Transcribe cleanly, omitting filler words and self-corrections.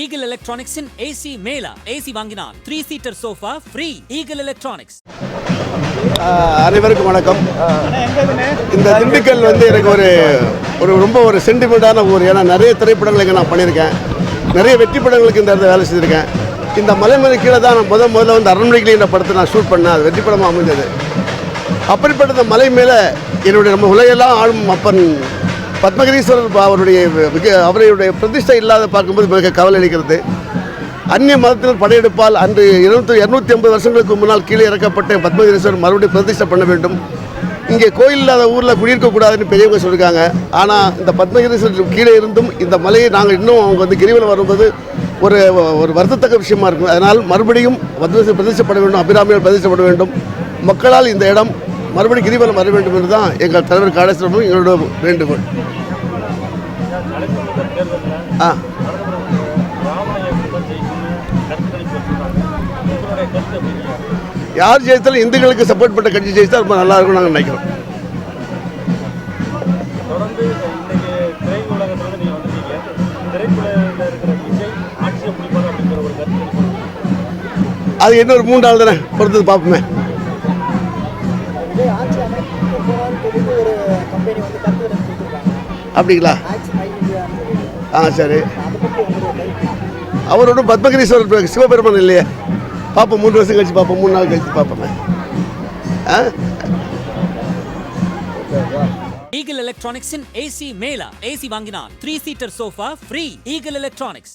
Eagle Electronics in AC Mela. AC வாங்கினால் 3-seater sofa free. Eagle Electronics. அனைவருக்கும் வணக்கம். இந்த திண்டுக்கல் எனக்கு ஒரு ரொம்ப ஒரு சென்டிமெண்ட்டான ஊர். ஏன்னா நிறைய திரைப்படங்கள் இங்கே நான் பண்ணியிருக்கேன். நிறைய வெற்றி படங்களுக்கு இந்த இடத்துல வேலை செஞ்சுருக்கேன். இந்த மலை கீழே தான் நான் முதல்ல அரண்மனைக்கிளி என்ற படத்தை நான் ஷூட் பண்ணேன். அது வெற்றி படமாக அமைஞ்சது. அப்படிப்பட்ட இந்த மலை மேலே என்னுடைய நம்ம உலகெல்லாம் ஆளும் அப்பன் பத்மகிரீஸ்வரர் அவருடைய பிரதிஷ்டை இல்லாத பார்க்கும்போது மிக கவலை அளிக்கிறது. அந்நிய மதத்தினர் படையெடுப்பால் அன்று 250 வருஷங்களுக்கு முன்னால் கீழே இறக்கப்பட்ட பத்மகிரீஸ்வரர் மறுபடியும் பிரதிஷ்டை பண்ண வேண்டும். இங்கே கோயில் இல்லாத ஊரில் குடியிருக்கக்கூடாதுன்னு பெரியவங்க சொல்லியிருக்காங்க. ஆனால் இந்த பத்மகிரீஸ்வரர் கீழே இருந்தும் இந்த மலையை நாங்கள் இன்னும் அவங்க கிரிவலம் வரும்போது ஒரு வருத்தத்தக்க விஷயமா இருக்கும். அதனால் மறுபடியும் பத்மகிரீஸ்வரர் பிரதிஷ்டப்பட வேண்டும், அபிராமியால் பிரதிஷ்டப்பட வேண்டும். மக்களால் இந்த இடம் மறுபடியும் கிரிவலம் வர வேண்டும் என்று தான் எங்கள் தலைவர் காளேஸ்வரமும் எங்களோட வேண்டுகோள். யார் ஜெயித்தாலும் இந்துக்களுக்கு சப்போர்ட் பண்ண கட்சி ஜெயித்தா ரொம்ப நல்லா இருக்கும் நாங்கள் நினைக்கிறோம். அது இன்னொரு 3 நாள் தானே பொறுத்தது பார்ப்போமே. அப்படிங்களா? சரி. அவரோட பத்மகிரீஸ்வரர் சிவபெருமான் இல்லையே, பார்ப்போம். 3 வருஷம் கழிச்சு பார்ப்போம், 3 நாள் கழிச்சு பார்ப்போமே. Eagle Electronics in AC Mela. AC வாங்கினால் 3-seater sofa free. Eagle Electronics.